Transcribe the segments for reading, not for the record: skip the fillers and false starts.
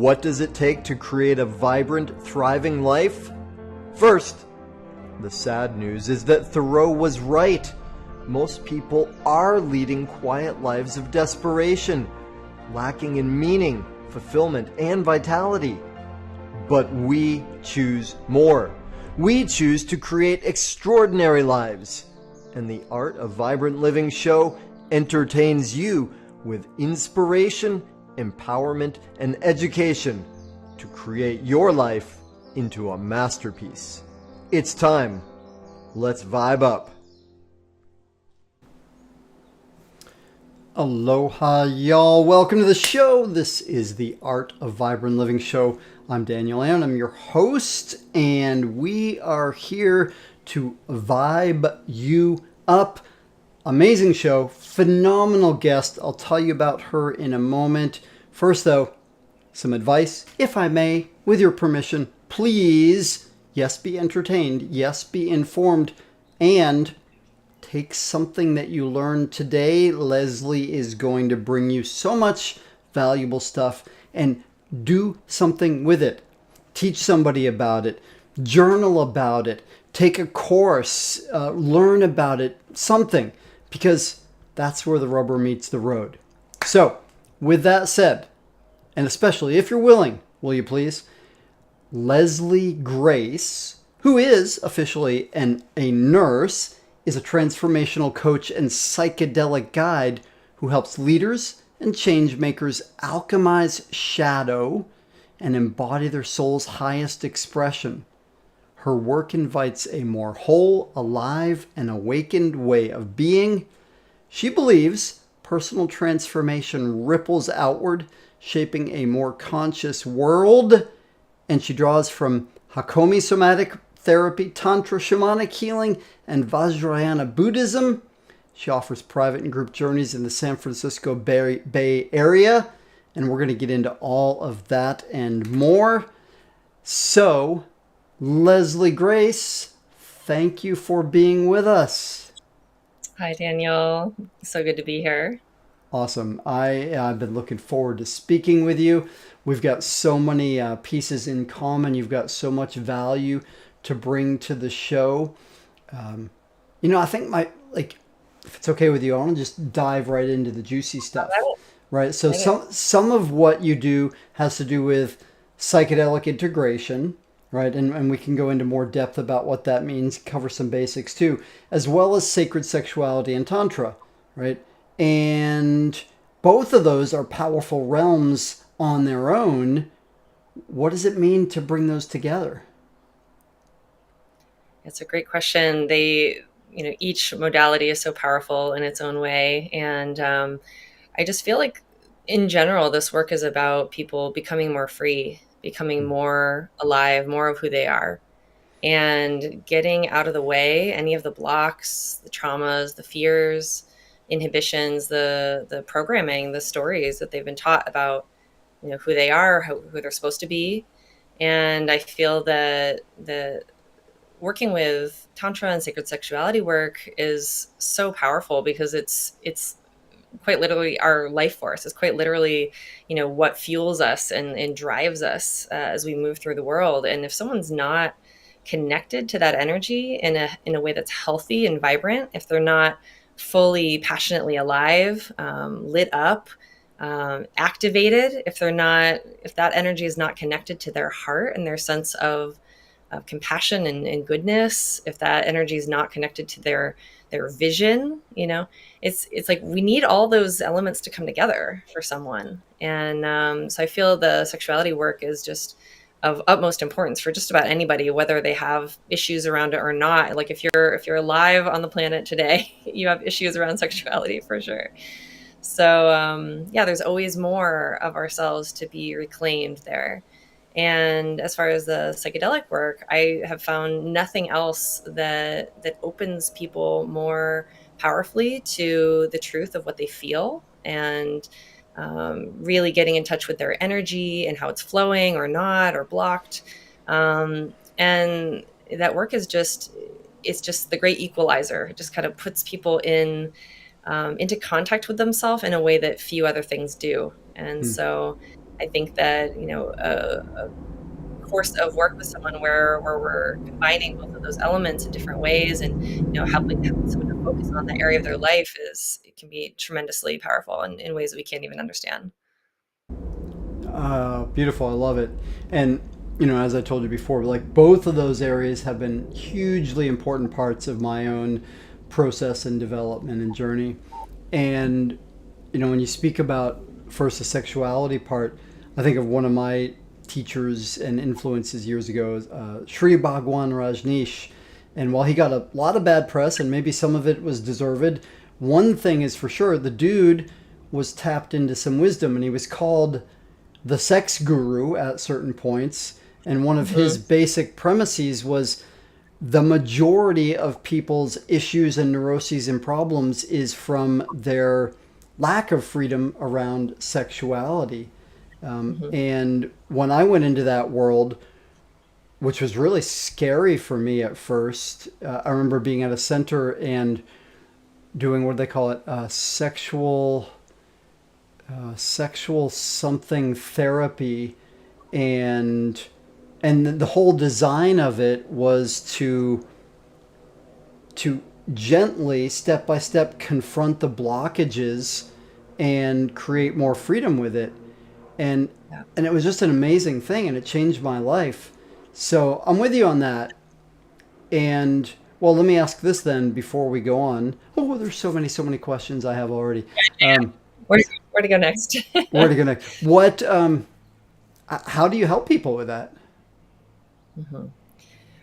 What does it take to create a vibrant, thriving life? First, the sad news is that Thoreau was right. Most people are leading quiet lives of desperation, lacking in meaning, fulfillment, and vitality. But we choose more. We choose to create extraordinary lives. And the Art of Vibrant Living show entertains you with inspiration, empowerment, and education to create your life into a masterpiece. It's time. Let's vibe up. Aloha, y'all. Welcome to the show. This is the Art of Vibrant Living show. I'm Daniel Allen. I'm your host, and we are here to vibe you up. Amazing show, phenomenal guest. I'll tell you about her in a moment. First, though, some advice, if I may, with your permission. Please, yes, be entertained. Yes, be informed. And take something that you learned today. Leslie is going to bring you so much valuable stuff, and do something with it. Teach somebody about it. Journal about it. Take a course. Learn about it. Something. Because that's where the rubber meets the road. So, with that said, and especially if you're willing, will you please? Leslie Grace, who is officially a nurse, is a transformational coach and psychedelic guide who helps leaders and change makers alchemize shadow and embody their soul's highest expression. Her work invites a more whole, alive, and awakened way of being. She believes personal transformation ripples outward, shaping a more conscious world. And she draws from Hakomi somatic therapy, Tantra shamanic healing, and Vajrayana Buddhism. She offers private and group journeys in the San Francisco Bay Area. And we're going to get into all of that and more. So, Leslie Grace, thank you for being with us. Hi, Daniel. So good to be here. Awesome. I've been looking forward to speaking with you. We've got so many pieces in common. You've got so much value to bring to the show. I think if it's okay with you, I want to just dive right into the juicy stuff. Right. So some of what you do has to do with psychedelic integration. Right, and we can go into more depth about what that means, cover some basics too, as well as sacred sexuality and Tantra, right? And both of those are powerful realms on their own. What does it mean to bring those together? It's a great question. Each modality is so powerful in its own way. And I just feel like in general, this work is about people becoming more free, becoming more alive, more of who they are, and getting out of the way any of the blocks, the traumas, the fears, inhibitions, the programming, the stories that they've been taught about, who they are, who they're supposed to be. And I feel that the working with Tantra and sacred sexuality work is so powerful because it's quite literally our life force. Is quite literally, what fuels us and drives us as we move through the world. And if someone's not connected to that energy in a way that's healthy and vibrant, if they're not fully passionately alive, lit up, activated, if that energy is not connected to their heart and their sense of compassion and goodness, if that energy is not connected to their vision, it's like we need all those elements to come together for someone. And so I feel the sexuality work is just of utmost importance for just about anybody, whether they have issues around it or not. Like if you're alive on the planet today, you have issues around sexuality for sure. So there's always more of ourselves to be reclaimed there. And as far as the psychedelic work, I have found nothing else that opens people more powerfully to the truth of what they feel, and really getting in touch with their energy and how it's flowing or not or blocked. And that work is it's just the great equalizer. It just kind of puts people into contact with themselves in a way that few other things do. And so I think that, a course of work with someone where we're combining both of those elements in different ways, and helping someone to focus on that area of their life, is it can be tremendously powerful in ways that we can't even understand. Beautiful. I love it. And, as I told you before, like both of those areas have been hugely important parts of my own process and development and journey. And, when you speak about first the sexuality part, I think of one of my teachers and influences years ago, Sri Bhagwan Rajneesh. And while he got a lot of bad press, and maybe some of it was deserved, one thing is for sure, the dude was tapped into some wisdom, and he was called the sex guru at certain points. And one of his Hmm. basic premises was the majority of people's issues and neuroses and problems is from their lack of freedom around sexuality. Hmm. And when I went into that world, which was really scary for me at first, I remember being at a center and doing what they call it, sexual something therapy, and the whole design of it was to gently, step by step, confront the blockages and create more freedom with it. And Yeah. and it was just an amazing thing, and it changed my life. So I'm with you on that. And well, let me ask this then before we go on. Oh, there's so many questions I have already. Um, Where, where to go next? where to go next? What? How do you help people with that? Mhm.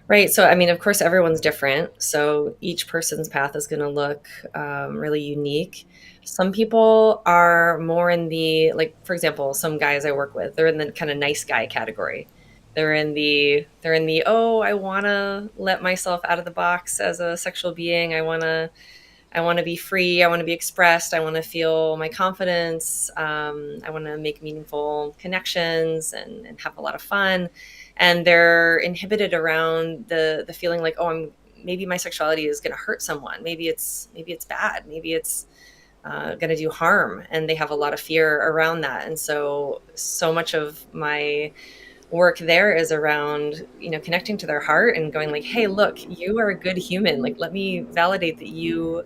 Right. So, I mean, of course, everyone's different. So each person's path is going to look really unique. Some people are more in the, like, for example, some guys I work with, they're in the kind of nice guy category. Oh, I want to let myself out of the box as a sexual being. I want to be free. I want to be expressed. I want to feel my confidence. I want to make meaningful connections and have a lot of fun. And they're inhibited around the feeling like, oh, maybe my sexuality is going to hurt someone. Maybe it's bad. Maybe it's going to do harm. And they have a lot of fear around that. And so much of my work there is around, connecting to their heart and going like, hey, look, you are a good human. Like, let me validate that you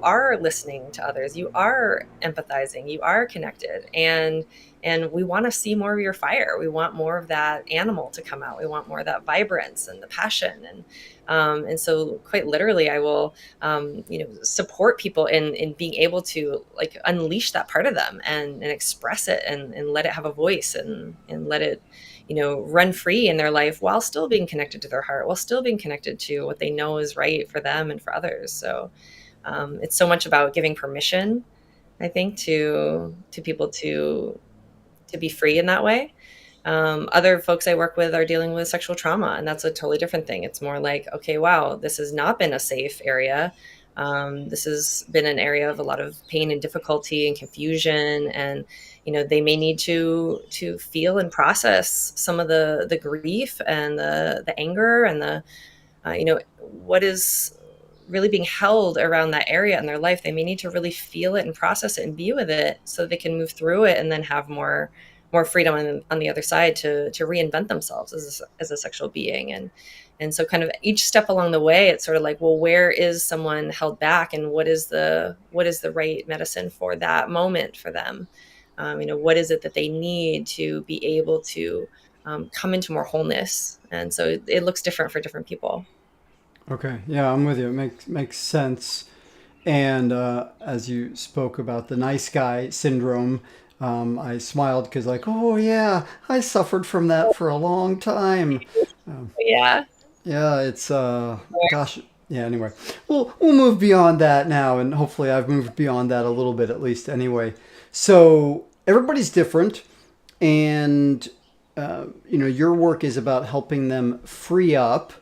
are listening to others, you are empathizing, you are connected, and we want to see more of your fire. We want more of that animal to come out. We want more of that vibrance and the passion. And so quite literally, I will support people in being able to like unleash that part of them and express it and let it have a voice and let it run free in their life, while still being connected to their heart, while still being connected to what they know is right for them and for others. So it's so much about giving permission, I think, to people to be free in that way. Other folks I work with are dealing with sexual trauma, and that's a totally different thing. It's more like, okay, wow, this has not been a safe area. This has been an area of a lot of pain and difficulty and confusion, and they may need to feel and process some of the grief and the anger and the what is really being held around that area in their life. They may need to really feel it and process it and be with it so they can move through it and then have more freedom on the other side to reinvent themselves as a sexual being. And so kind of each step along the way, it's sort of like, well, where is someone held back, and what is the right medicine for that moment for them? What is it that they need to be able to come into more wholeness? And so it looks different for different people. Okay, yeah, I'm with you. It makes sense. And as you spoke about the nice guy syndrome, I smiled because, like, oh yeah, I suffered from that for a long time. Yeah. Yeah, it's gosh, yeah. Anyway, we'll move beyond that now, and hopefully, I've moved beyond that a little bit at least. Anyway, so everybody's different, and your work is about helping them free up,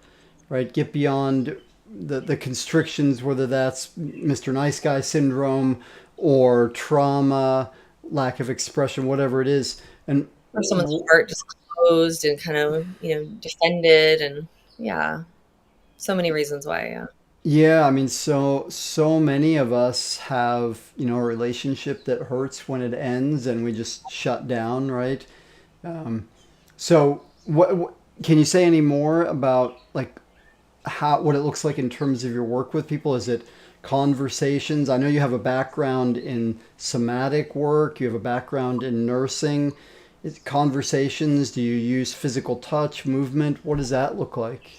right? Get beyond the constrictions, whether that's Mr. Nice Guy syndrome or trauma, lack of expression, whatever it is. And Or someone's heart just closed and kind of, defended, and yeah, so many reasons why, yeah. Yeah, I mean, so many of us have, a relationship that hurts when it ends, and we just shut down, right? Um, so, what can you say any more about like how what it looks like in terms of your work with people? Is it conversations? I know you have a background in somatic work. You have a background in nursing. Is it conversations? Do you use physical touch, movement? What does that look like?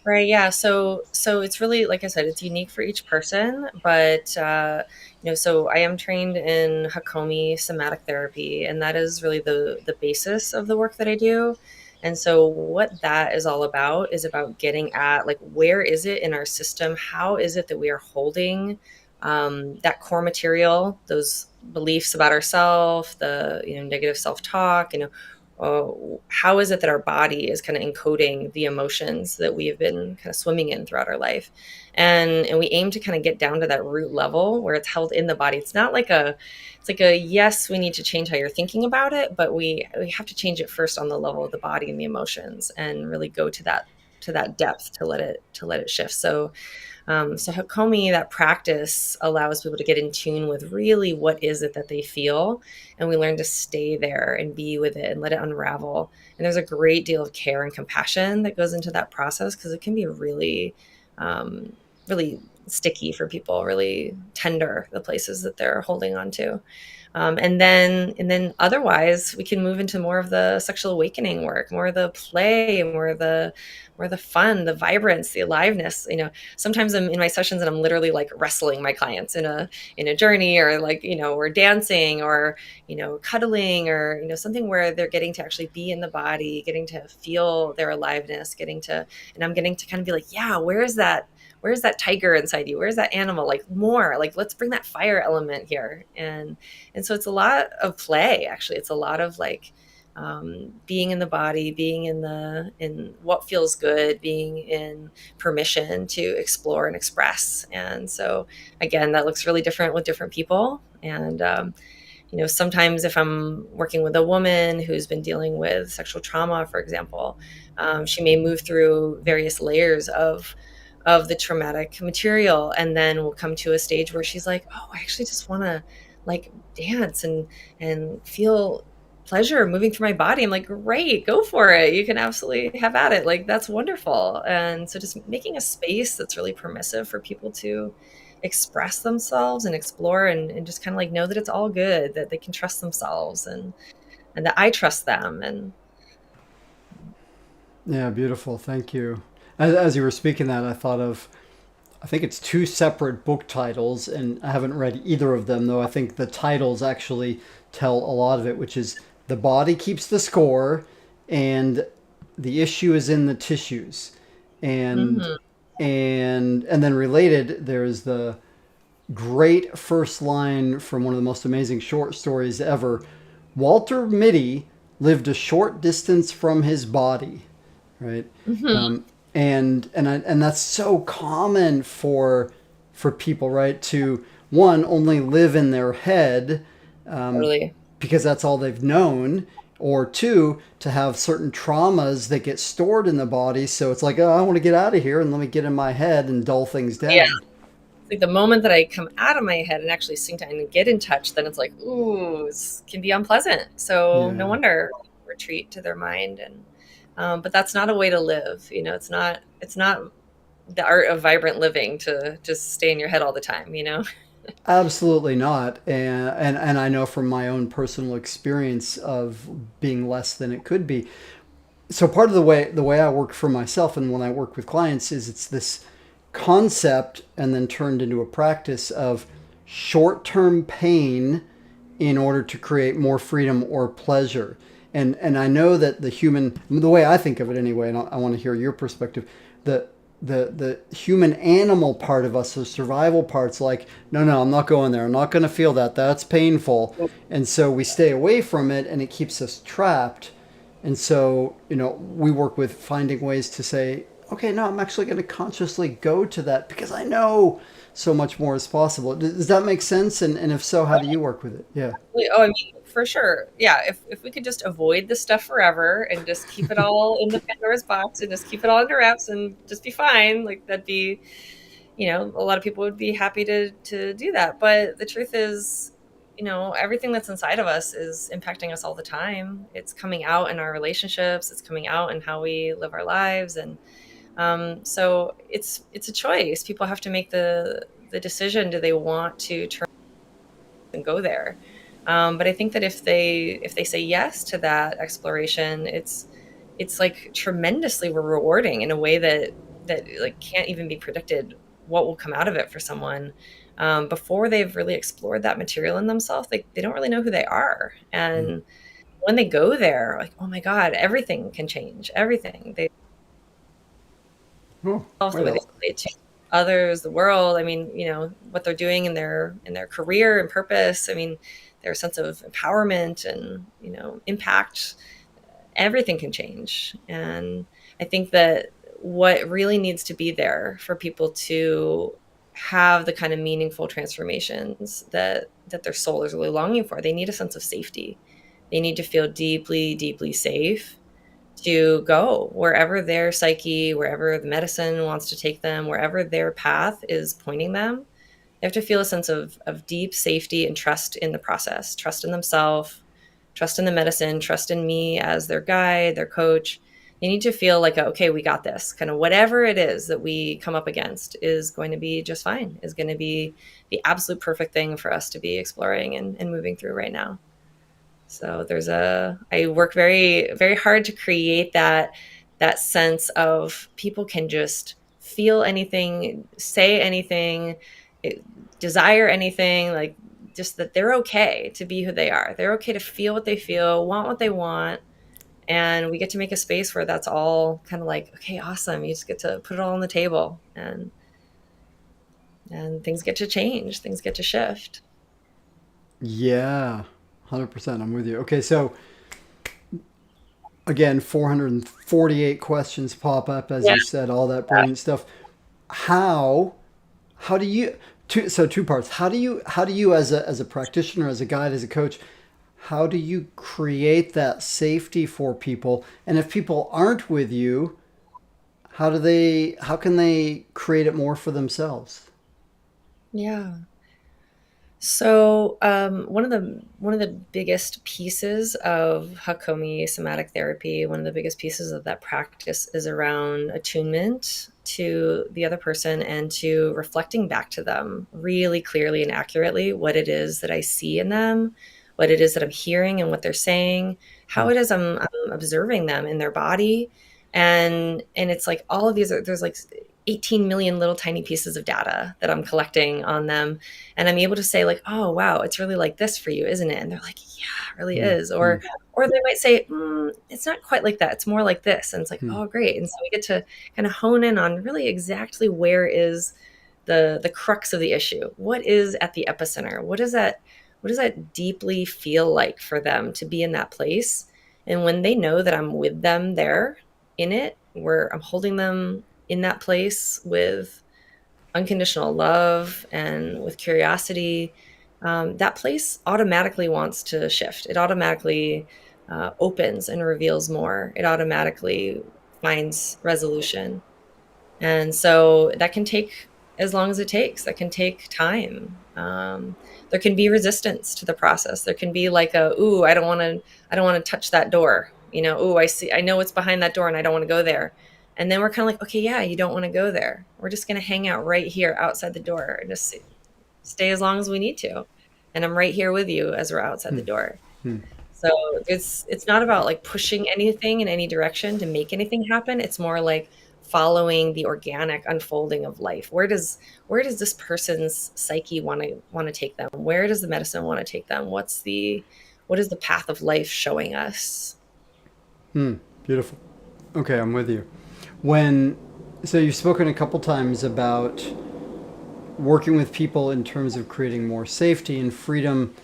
Right, yeah. So it's really, like I said, it's unique for each person, but so I am trained in Hakomi somatic therapy, and that is really the basis of the work that I do. And so what that is all about is about getting at, like, where is it in our system? How is it that we are holding that core material, those beliefs about ourselves, the negative self-talk, how is it that our body is kind of encoding the emotions that we have been kind of swimming in throughout our life, and we aim to kind of get down to that root level where it's held in the body. It's not like a it's like a yes, we need to change how you're thinking about it, but we have to change it first on the level of the body and the emotions, and really go to that depth to let it shift. So Hakomi, that practice allows people to get in tune with really what is it that they feel, and we learn to stay there and be with it and let it unravel. And there's a great deal of care and compassion that goes into that process, because it can be really, um, really sticky for people, really tender, the places that they're holding on to. And then otherwise, we can move into more of the sexual awakening work, more of the play, more of the fun, the vibrance, the aliveness. Sometimes I'm in my sessions and I'm literally like wrestling my clients in a journey, or like, we're dancing, or cuddling, or something where they're getting to actually be in the body, getting to feel their aliveness, and I'm getting to kind of be like, yeah, where's that tiger inside you? Where's that animal? Like, more like, let's bring that fire element here. And so it's a lot of play, actually. It's a lot of like, being in the body, being in what feels good, being in permission to explore and express. And so again, that looks really different with different people. And sometimes if I'm working with a woman who's been dealing with sexual trauma, for example, she may move through various layers of the traumatic material, and then we'll come to a stage where she's like, oh, I actually just want to like dance and feel pleasure moving through my body. I'm like, great, go for it, you can absolutely have at it, like, that's wonderful. And so just making a space that's really permissive for people to express themselves and explore, and just kind of like know that it's all good, that they can trust themselves, and that I trust them. And Yeah, beautiful. Thank you. As you were speaking that, I thought of, I think it's two separate book titles, and I haven't read either of them, though I think the titles actually tell a lot of it, which is The Body Keeps the Score and The Issue is in the Tissues. And mhm. and then related, there's the great first line from one of the most amazing short stories ever. Walter Mitty lived a short distance from his body, right? Mhm. And that's so common for people, right? To one only live in their head, um, Totally. because that's all they've known, or two to have certain traumas that get stored in the body. So it's like, oh, I want to get out of here and let me get in my head and dull things Yeah, down. like the moment that I come out of my head and actually sink down and get in touch, then it's like, ooh, this can be unpleasant. So no Yeah. wonder people retreat to their mind. And but that's not a way to live. It's not the art of vibrant living to just stay in your head all the time. Absolutely not. And I know from my own personal experience of being less than it could be. So part of the way I work for myself and when I work with clients is it's this concept and then turned into a practice of short-term pain in order to create more freedom or pleasure. And I know that the way I think of it anyway, and I want to hear your perspective, the the human animal part of us, the survival parts, like, no, I'm not going there. I'm not going to feel that. That's painful. And so we stay away from it and it keeps us trapped. And so, we work with finding ways to say, okay, no, I'm actually going to consciously go to that because I know so much more is possible. Does that make sense? And if so, how do you work with it? Yeah. Oh, I mean, for sure. Yeah, if we could just avoid this stuff forever and just keep it all in the Pandora's box and just keep it all under wraps and just be fine, like, that'd be a lot of people would be happy to do that. But the truth is, everything that's inside of us is impacting us all the time. It's coming out in our relationships, it's coming out in how we live our lives. And so it's a choice. People have to make the decision. Do they want to turn and go there? But I think that if they say yes to that exploration, it's like tremendously rewarding in a way that like can't even be predicted what will come out of it for someone before they've really explored that material in themselves. They don't really know who they are, Mm. and when they go there, like, oh my god, everything can change. Everything they Oh, the wait way they a relate to others, the world. I mean, what they're doing in their career and purpose. I mean, their sense of empowerment and impact. Everything can change, and I think that what really needs to be there for people to have the kind of meaningful transformations that their soul is really longing for, they need a sense of safety. They need to feel deeply, deeply safe to go wherever their psyche, wherever the medicine wants to take them, wherever their path is pointing them. They have to feel a sense of deep safety and trust in the process, trust in themselves, trust in the medicine, trust in me as their guide, their coach. They need to feel like, okay, we got this. Kind of whatever it is that we come up against is going to be just fine, is going to be the absolute perfect thing for us to be exploring and moving through right now. So I work very, very hard to create that sense of people can just feel anything, say anything, eh, desire anything, like just that they're okay to be who they are. They're okay to feel what they feel, want what they want. And we get to make a space where that's all kind of like, okay, awesome. You just get to put it all on the table and things get to change, things get to shift. Yeah, 100%. I'm with you. Okay, so again, 448 questions pop up, as Yeah. you said, all that brilliant stuff. How how do you two parts. How do you as a practitioner, as a guide, as a coach, how do you create that safety for people? And if people aren't with you, how can they create it more for themselves? Yeah. So, one of the biggest pieces of Hakomi somatic therapy, one of the biggest pieces of that practice is around attunement to the other person and to reflecting back to them really clearly and accurately what it is that I see in them, what it is that I'm hearing and what they're saying, how Hmm. it is I'm observing them in their body, and it's like all of these there's like 18 million little tiny pieces of data that I'm collecting on them, and I'm able to say like, oh wow, it's really like this for you, isn't it? And they're like, yeah, it really Hmm. is. Hmm. Or they might say, it's not quite like that, it's more like this. And it's like, Hmm. oh great. And so we get to kind of hone in on really exactly where is the crux of the issue. What is at the epicenter? What does that deeply feel like for them to be in that place? And when they know that I'm with them there in it, where I'm holding them in that place with unconditional love and with curiosity, that place automatically wants to shift. It automatically opens and reveals more. It automatically finds resolution. And so that can take as long as it takes. That can take time. There can be resistance to the process. There can be like ooh, I don't want to touch that door. Ooh, I know what's behind that door and I don't want to go there. And then we're kind of like, okay, yeah, you don't want to go there. We're just going to hang out right here outside the door and just stay as long as we need to. And I'm right here with you as we're outside the door. Hmm. So it's not about like pushing anything in any direction to make anything happen. It's more like following the organic unfolding of life. Where does this person's psyche want to take them? Where does the medicine want to take them? What is the path of life showing us? Hmm. Beautiful. Okay, I'm with you. When so you've spoken a couple times about working with people in terms of creating more safety and freedom,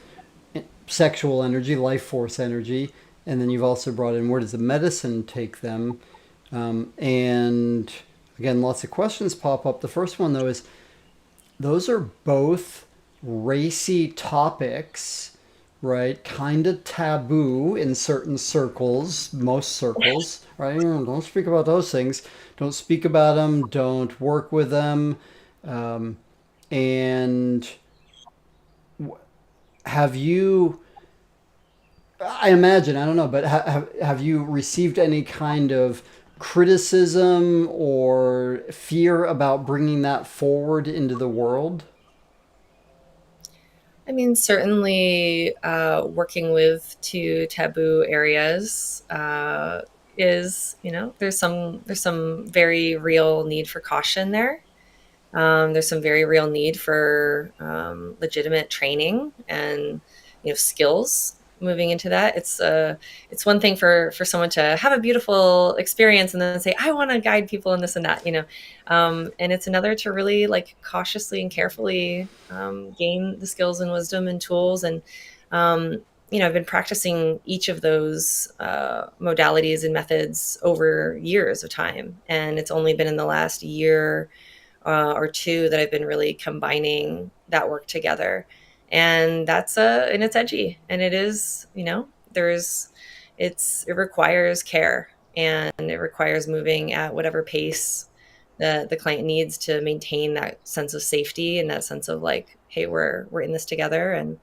sexual energy, life force energy, and then you've also brought in where does the medicine take them? And again, lots of questions pop up. The first one though is those are both racy topics, right? Kind of taboo in certain circles, most circles, right? Don't speak about those things. Don't speak about them. Don't work with them. And have you, I imagine, I don't know, but have you received any kind of criticism or fear about bringing that forward into the world? I mean, certainly working with two taboo areas is, there's some very real need for caution there. There's some very real need for legitimate training and skills moving into that. It's one thing for someone to have a beautiful experience and then say, I want to guide people in this and that, and it's another to really like cautiously and carefully gain the skills and wisdom and tools. And I've been practicing each of those modalities and methods over years of time, and it's only been in the last year or two that I've been really combining that work together. And and it's edgy, and it is, it requires care, and it requires moving at whatever pace the client needs to maintain that sense of safety and that sense of like, hey, we're in this together. And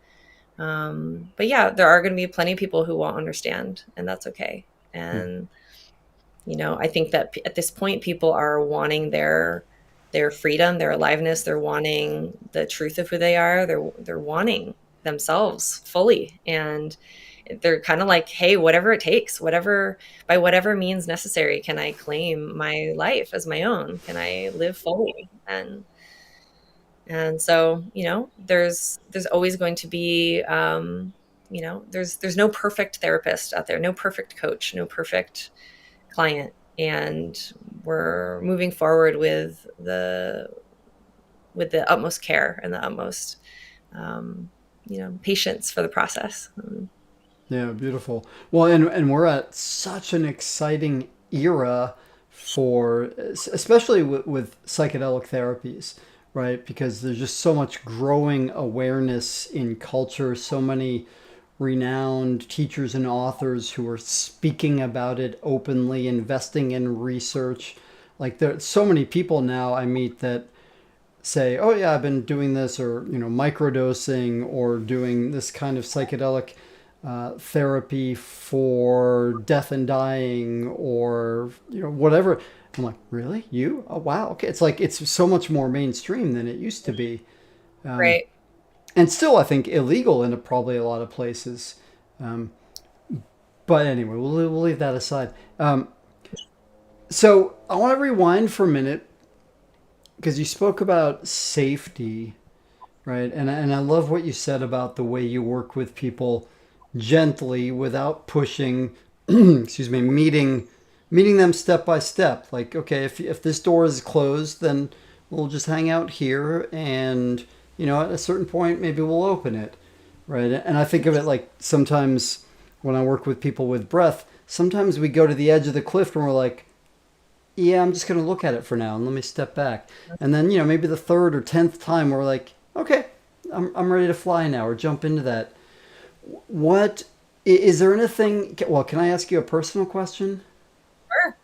but yeah, there are going to be plenty of people who won't understand, and that's okay. Hmm. And I think that at this point, people are wanting their freedom, their aliveness. They're wanting the truth of who they are. They're wanting themselves fully, and they're kind of like, hey, whatever it takes, whatever by whatever means necessary, can I claim my life as my own? Can I live fully? And so there's always going to be there's no perfect therapist out there, no perfect coach, no perfect client, and we're moving forward with the utmost care and the utmost patience for the process. Yeah, beautiful. Well, and we're at such an exciting era for, especially with psychedelic therapies, right? Because there's just so much growing awareness in culture, so many renowned teachers and authors who are speaking about it openly, investing in research. Like there's so many people now I meet that say, "Oh yeah, I've been doing this," or microdosing, or doing this kind of psychedelic therapy for death and dying, or whatever. I'm like, really? You? Oh wow. Okay. It's like it's so much more mainstream than it used to be, Right. and still I think illegal in probably a lot of places. Um, but anyway, we'll leave that aside. So I want to rewind for a minute because you spoke about safety, right? And I love what you said about the way you work with people gently without pushing. Excuse me, meeting them step by step. Like, okay, if this door is closed, then we'll just hang out here, and at a certain point, maybe we'll open it, right? And I think of it like sometimes when I work with people with breath, sometimes we go to the edge of the cliff and we're like, yeah, I'm just going to look at it for now and let me step back. And then, maybe the third or 10th time we're like, okay, I'm ready to fly now or jump into that. What is there anything? Well, can I ask you a personal question? Sure.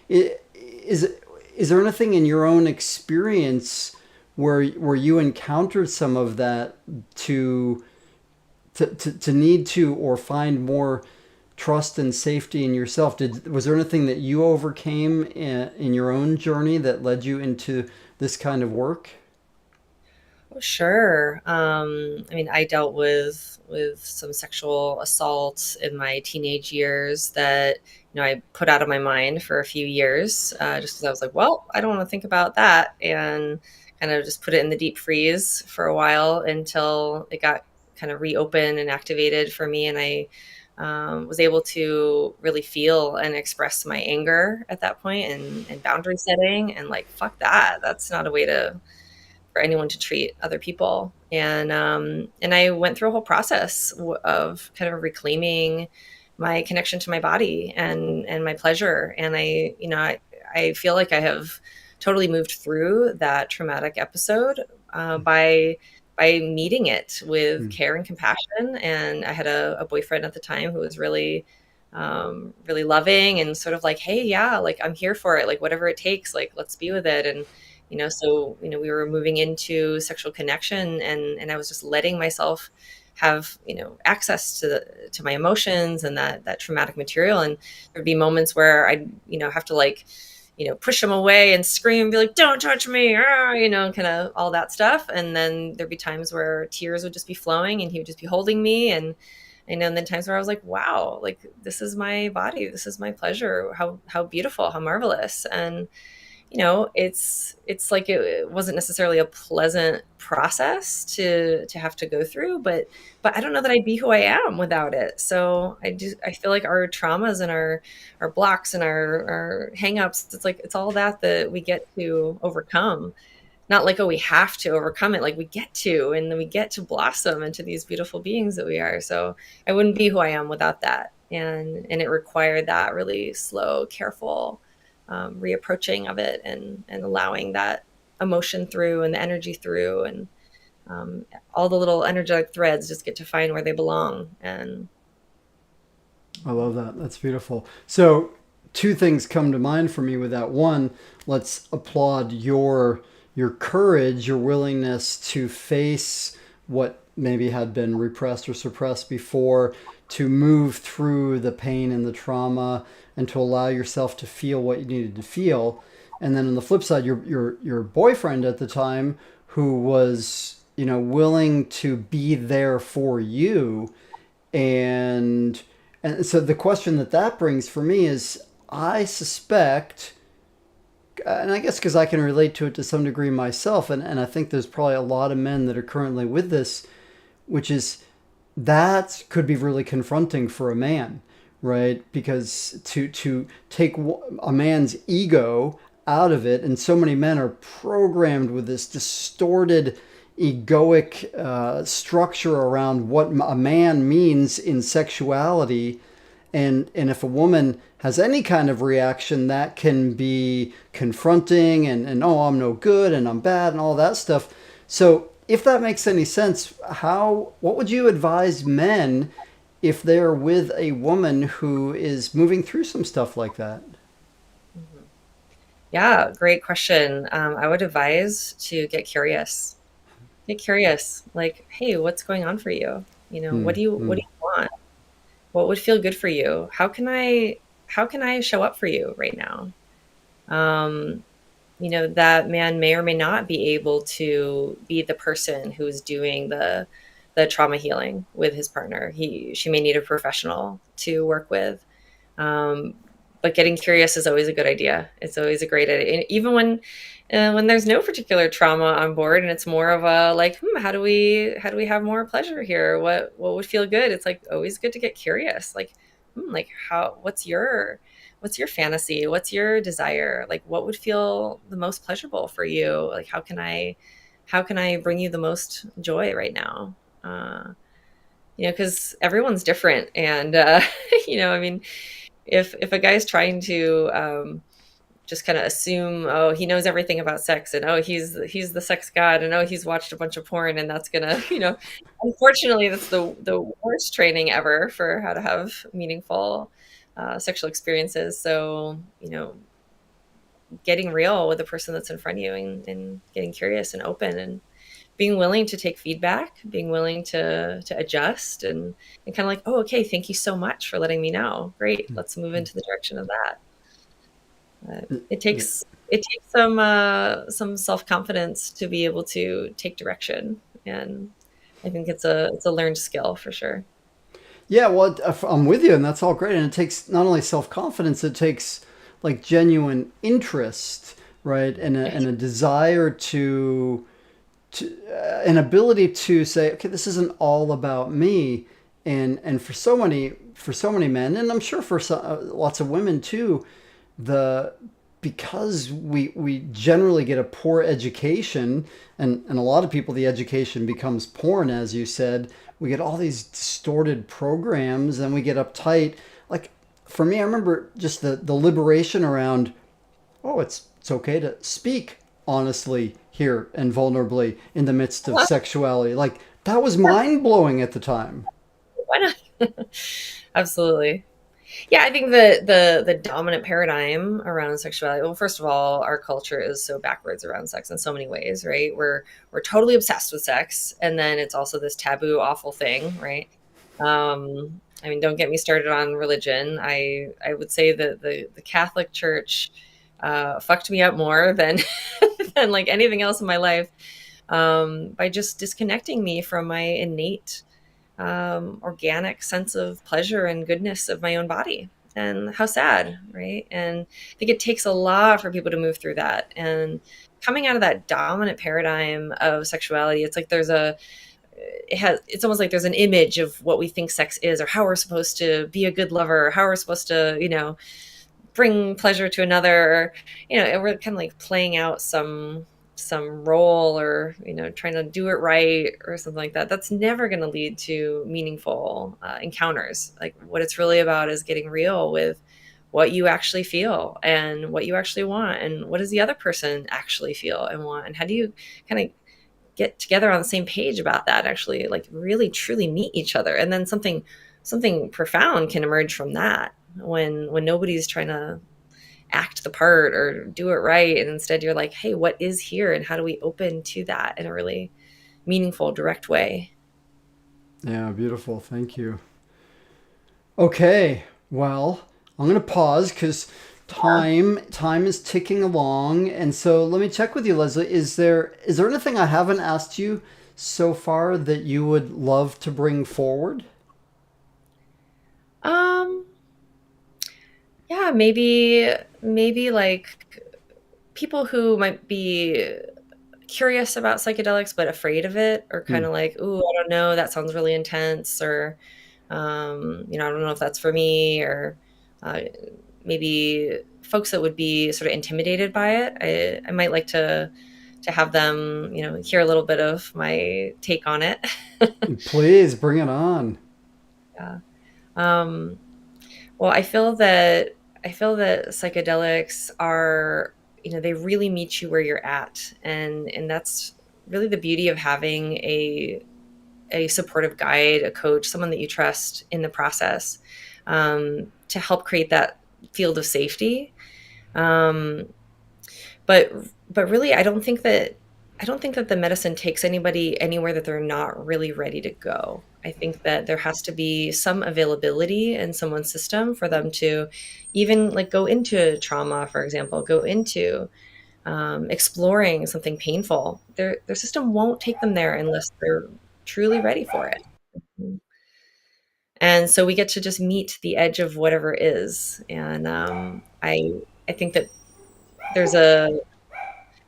Is there anything in your own experience where you encountered some of that to to need to or find more trust and safety in yourself? Was there anything that you overcame in your own journey that led you into this kind of work? Oh, sure. I mean, I dealt with some sexual assault in my teenage years that I put out of my mind for a few years, just because I was like, well, I don't want to think about that, and kind of just put it in the deep freeze for a while until it got kind of reopened and activated for me, and I was able to really feel and express my anger at that point, and boundary setting, and like, fuck that, that's not a way to for anyone to treat other people. And I went through a whole process of kind of reclaiming my connection to my body and my pleasure. And I feel like I have totally moved through that traumatic episode by meeting it with Hmm. care and compassion. And I had a boyfriend at the time who was really really loving and sort of like, hey, yeah, like I'm here for it, like whatever it takes, like let's be with it. And So we were moving into sexual connection, and I was just letting myself have access to my emotions and that traumatic material. And there'd be moments where I'd have to like push him away and scream and be like, don't touch me, kind of all that stuff. And then there'd be times where tears would just be flowing and he would just be holding me. And then times where I was like, wow, like this is my body, this is my pleasure, how beautiful, how marvelous. And it's like it wasn't necessarily a pleasant process to have to go through, but I don't know that I'd be who I am without it. So I feel like our traumas and our blocks and our hangups, it's like it's all that we get to overcome. Not like, oh, we have to overcome it, like we get to, and then we get to blossom into these beautiful beings that we are. So I wouldn't be who I am without that. And it required that really slow, careful reapproaching of it, and allowing that emotion through and the energy through, and all the little energetic threads just get to find where they belong. And I love that. That's beautiful. So, two things come to mind for me with that. One, let's applaud your courage, your willingness to face what maybe had been repressed or suppressed before, to move through the pain and the trauma, and to allow yourself to feel what you needed to feel. And then on the flip side, your boyfriend at the time, who was willing to be there for you. And and so the question that brings for me is, I suspect, and I guess because I can relate to it to some degree myself, and I think there's probably a lot of men that are currently with this, which is that could be really confronting for a man, right? Because to take a man's ego out of it, and so many men are programmed with this distorted egoic structure around what a man means in sexuality. And if a woman has any kind of reaction, that can be confronting, and oh, I'm no good and I'm bad and all that stuff. So if that makes any sense, what would you advise men if they're with a woman who is moving through some stuff like that? yeah, great question. I would advise to get curious. Get curious, like, hey, what's going on for you? Hmm. What do you want? What would feel good for you? How can I show up for you right now? um, that man may or may not be able to be the person who's doing the trauma healing with his partner. She may need a professional to work with. Um, but getting curious is always a good idea. It's always a great idea, and even when there's no particular trauma on board, and it's more of a like, how do we have more pleasure here? What would feel good? It's like always good to get curious. Like, like how what's your fantasy? What's your desire? Like, what would feel the most pleasurable for you? Like, how can I bring you the most joy right now? Because everyone's different, and I mean, if a guy's trying to just kind of assume, oh, he knows everything about sex, and oh, he's the sex god, and oh, he's watched a bunch of porn, and that's gonna, unfortunately, that's the worst training ever for how to have meaningful sexual experiences. So, getting real with the person that's in front of you, and getting curious and open, and being willing to take feedback, being willing to adjust, and kind of like, oh, okay, thank you so much for letting me know. Great, let's move into the direction of that. It Yeah. takes some self confidence to be able to take direction, and I think it's a learned skill for sure. Yeah, well, I'm with you, and that's all great. And it takes not only self confidence, it takes like genuine interest, right, and a desire to an ability to say, okay, this isn't all about me. And for so many men, and I'm sure for lots of women too, the because we generally get a poor education, and a lot of people, the education becomes porn, as you said. We get all these distorted programs, and we get uptight. Like, for me, I remember just the liberation around, oh, it's okay to speak honestly here and vulnerably in the midst of Well, sexuality. Like, that was mind blowing at the time. why not? Absolutely. Yeah, I think the dominant paradigm around sexuality. Well, first of all, our culture is so backwards around sex in so many ways, right? We're totally obsessed with sex, and then it's also this taboo, awful thing, right? I mean, don't get me started on religion. I would say that the Catholic Church fucked me up more than than like anything else in my life, by just disconnecting me from my innate organic sense of pleasure and goodness of my own body. And how sad, right? And I think it takes a lot for people to move through that. And coming out of that dominant paradigm of sexuality, it's like it's almost like there's an image of what we think sex is, or how we're supposed to be a good lover, or how we're supposed to, bring pleasure to another, or, and we're kind of like playing out some role, or trying to do it right or something like that. That's never going to lead to meaningful encounters. Like, what it's really about is getting real with what you actually feel and what you actually want, and what does the other person actually feel and want, and how do you kind of get together on the same page about that, actually like really truly meet each other, and then something profound can emerge from that, when nobody's trying to act the part or do it right, and instead you're like, hey, what is here, and how do we open to that in a really meaningful, direct way? Yeah, beautiful. Thank you. Okay, well, I'm gonna pause because time is ticking along, and so let me check with you, Leslie. Is there anything I haven't asked you so far that you would love to bring forward? um yeah, maybe like people who might be curious about psychedelics but afraid of it, or kind Hmm. of like, ooh, I don't know, that sounds really intense, or I don't know if that's for me, or uh, maybe folks that would be sort of intimidated by it. I might like to have them, hear a little bit of my take on it. Please bring it on. Yeah. Um, well, I feel that psychedelics are, they really meet you where you're at, and that's really the beauty of having a supportive guide, a coach, someone that you trust in the process, to help create that field of safety. Um, but but really, I don't think that the medicine takes anybody anywhere that they're not really ready to go. I think that there has to be some availability in someone's system for them to even like go into trauma, for example, go into exploring something painful. Their system won't take them there unless they're truly ready for it. And so we get to just meet the edge of whatever is. And I think that there's a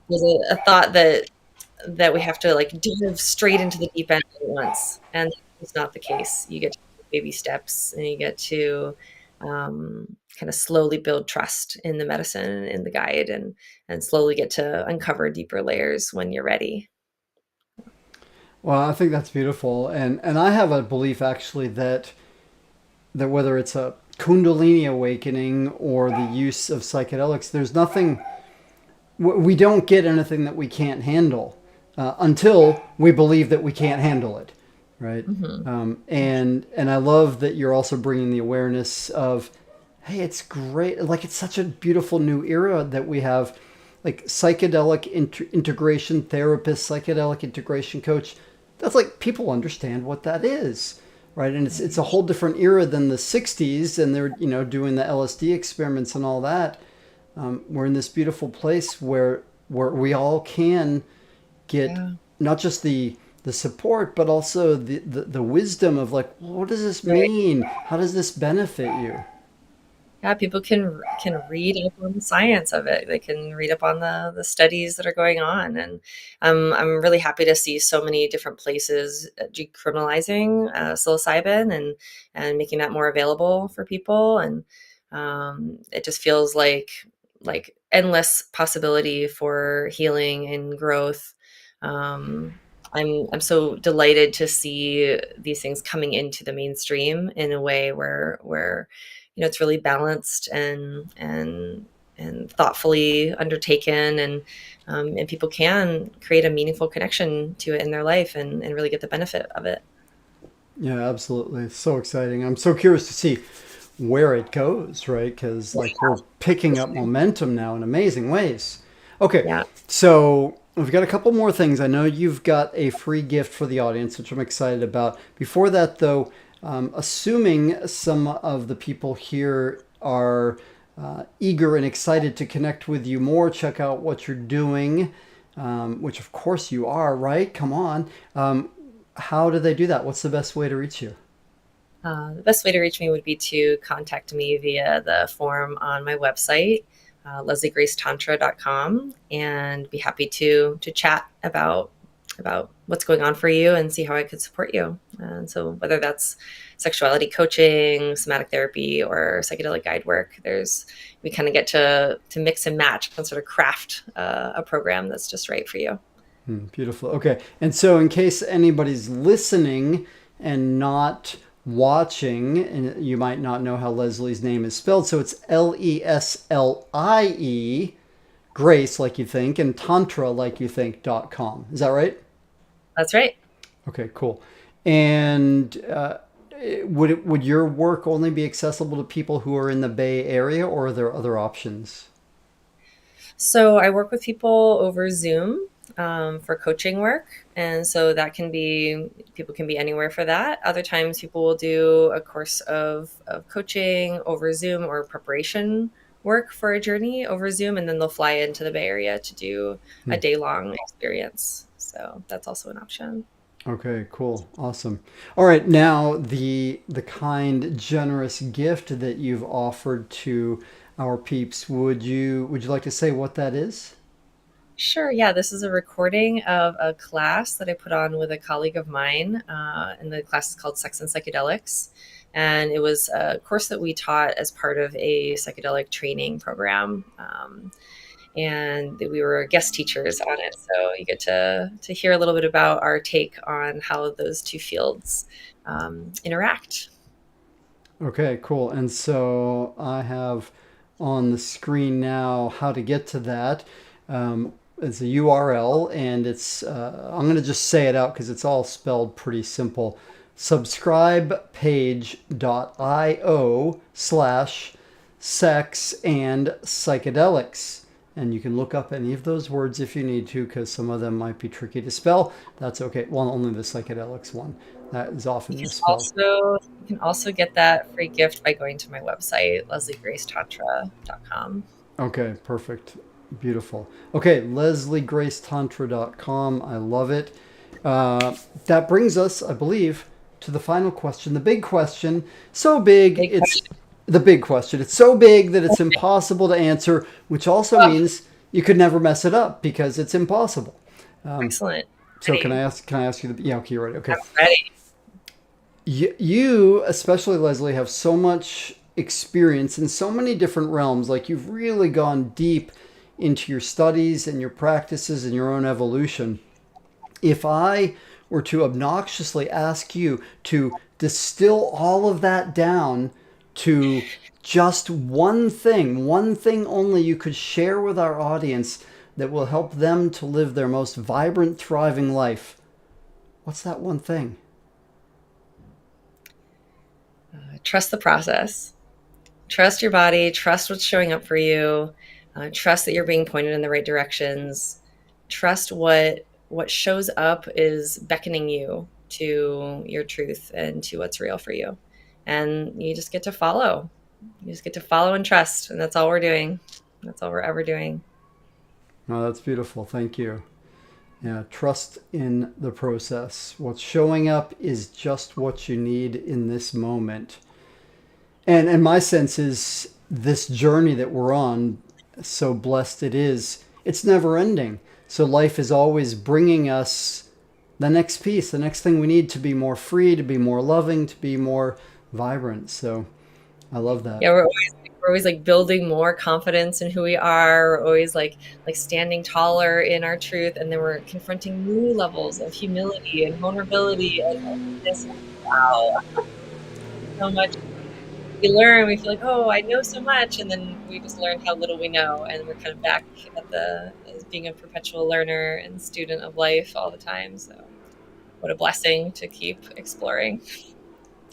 there's a thought that we have to like dive straight into the deep end at once, and it's not the case. You get to take baby steps, and you get to kind of slowly build trust in the medicine and in the guide, and slowly get to uncover deeper layers when you're ready. Well, I think that's beautiful, and I have a belief actually that whether it's a Kundalini awakening or the use of psychedelics, there's nothing we don't get anything that we can't handle until we believe that we can't handle it, right? Hmm. And I love that you're also bringing the awareness of, hey, it's great. Like it's such a beautiful new era that we have, like psychedelic integration therapist, psychedelic integration coach. That's like people understand what that is, right? And it's a whole different era than the '60s, and they're doing the LSD experiments and all that. We're in this beautiful place where we all can get Yeah. not just the support, but also the wisdom of like, well, what does this Right. mean? How does this benefit you? Yeah, people can read up on the science of it. They can read up on the studies that are going on, and I'm really happy to see so many different places decriminalizing psilocybin, and making that more available for people. And it just feels like endless possibility for healing and growth. Um, I'm so delighted to see these things coming into the mainstream in a way where it's really balanced and thoughtfully undertaken, and people can create a meaningful connection to it in their life, and really get the benefit of it. Yeah, absolutely. So exciting. I'm so curious to see where it goes, right? Because like we're picking up momentum now in amazing ways. Okay, Yeah. so we've got a couple more things. I know you've got a free gift for the audience, which I'm excited about. Before that, though, assuming some of the people here are eager and excited to connect with you more, check out what you're doing, which of course you are, right? Come on. How do they do that? What's the best way to reach you? The best way to reach me would be to contact me via the form on my website, lesliegracetantra.com, and be happy to chat about what's going on for you and see how I could support you. And so whether that's sexuality coaching, somatic therapy, or psychedelic guide work, we kind of get to mix and match and sort of craft a program that's just right for you. Beautiful. Okay. And so, in case anybody's listening and not watching, and you might not know how Leslie's name is spelled, so it's Leslie, Grace, like you think, and Tantra, like you think.com. Is that right? That's right. Okay, cool. And would your work only be accessible to people who are in the Bay Area, or are there other options? So I work with people over Zoom for coaching work. And so that can be, people can be anywhere for that. Other times people will do a course of coaching over Zoom or preparation work for a journey over Zoom. And then they'll fly into the Bay Area to do a day long experience. So that's also an option. Okay, cool. Awesome. All right, now the kind generous gift that you've offered to our peeps, would you like to say what that is? Sure. Yeah, this is a recording of a class that I put on with a colleague of mine, and the class is called Sex and Psychedelics. And it was a course that we taught as part of a psychedelic training program. And we were guest teachers on it. So you get to hear a little bit about our take on how those two fields interact. Okay, cool. And so I have on the screen now how to get to that. It's a URL, and I'm going to just say it out because it's all spelled pretty simple. Subscribepage.io/sex and psychedelics. And you can look up any of those words if you need to, because some of them might be tricky to spell. That's okay. Well, only the psychedelics one. That is often misspelled. You can also get that free gift by going to my website, lesliegracetantra.com. Okay, perfect. Beautiful. Okay, lesliegracetantra.com. I love it. That brings us, I believe, to the final question, the big question. So big, Big it's question. the big question. It's so big that it's impossible to answer, which also Oh, means you could never mess it up because it's impossible. excellent. So can I Ready. ask? Can I ask you? Yeah, okay, you're right. Okay, I'm ready. you, especially Leslie, have so much experience in so many different realms. Like you've really gone deep into your studies and your practices and your own evolution. If I were to obnoxiously ask you to distill all of that down to just one thing only you could share with our audience that will help them to live their most vibrant, thriving life, what's that one thing? Trust the process. Trust your body. Trust what's showing up for you. Trust that you're being pointed in the right directions. Trust what shows up is beckoning you to your truth and to what's real for you. And you just get to follow. You just get to follow and trust. And that's all we're doing. That's all we're ever doing. Oh, that's beautiful. Thank you. Yeah, trust in the process. What's showing up is just what you need in this moment. And my sense is this journey that we're on, so blessed it is, it's never ending. So life is always bringing us the next piece, the next thing we need to be more free, to be more loving, to be more vibrant. So I love that. Yeah, we're always like building more confidence in who we are. We're always like standing taller in our truth, and then we're confronting new levels of humility and vulnerability and openness. Wow, so much we learn. We feel like, oh, I know so much, and then we just learn how little we know, and we're kind of back at the as being a perpetual learner and student of life all the time. So, what a blessing to keep exploring.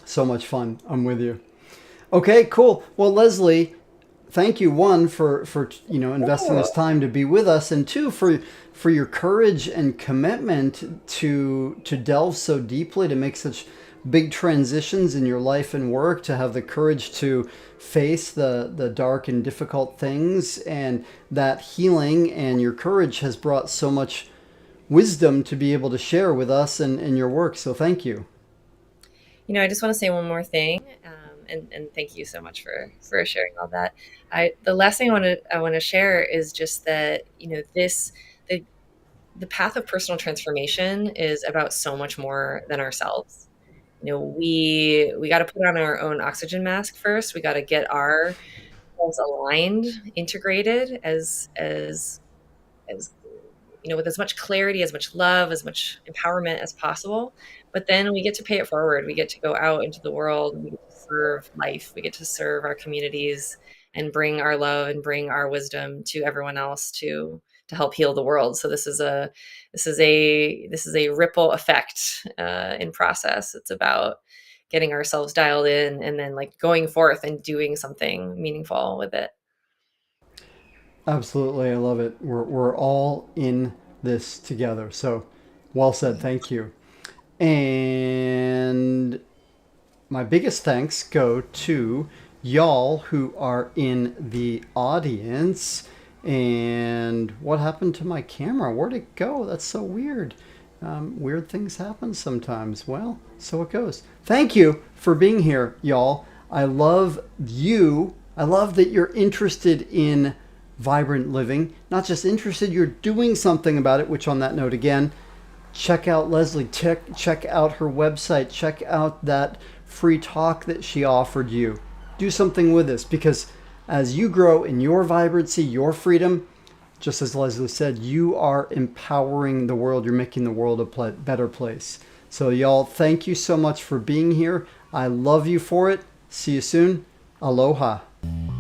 So much fun. I'm with you. Okay, cool. Well, Leslie, thank you, one, for investing this time to be with us, and two, for your courage and commitment to delve so deeply, to make such big transitions in your life and work, to have the courage to face the dark and difficult things, and that healing and your courage has brought so much wisdom to be able to share with us and your work. So thank you. I just want to say one more thing, and thank you so much for sharing all that. The last thing I want to share is just that the the path of personal transformation is about so much more than ourselves. We got to put on our own oxygen mask first. We got to get ourselves aligned, integrated as with as much clarity, as much love, as much empowerment as possible. But then we get to pay it forward. We get to go out into the world. And we get to serve life. We get to serve our communities and bring our love and bring our wisdom to everyone else to help heal the world. So this is a ripple effect in process. It's about getting ourselves dialed in and then like going forth and doing something meaningful with it. Absolutely, I love it. We're all in this together. So, well said. Thank you. And my biggest thanks go to y'all who are in the audience. And what happened to my camera? Where'd it go? That's so weird. Weird things happen sometimes. Well, so it goes. Thank you for being here, y'all. I love you. I love that you're interested in vibrant living. Not just interested, you're doing something about it, which on that note, again, check out Leslie, check out her website, check out that free talk that she offered you. Do something with this, because as you grow in your vibrancy, your freedom, just as Leslie said, you are empowering the world. You're making the world a better place. So y'all, thank you so much for being here. I love you for it. See you soon. Aloha.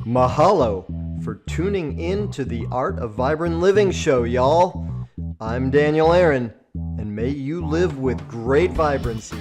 Mahalo for tuning in to the Art of Vibrant Living show, y'all. I'm Daniel Aaron, and may you live with great vibrancy.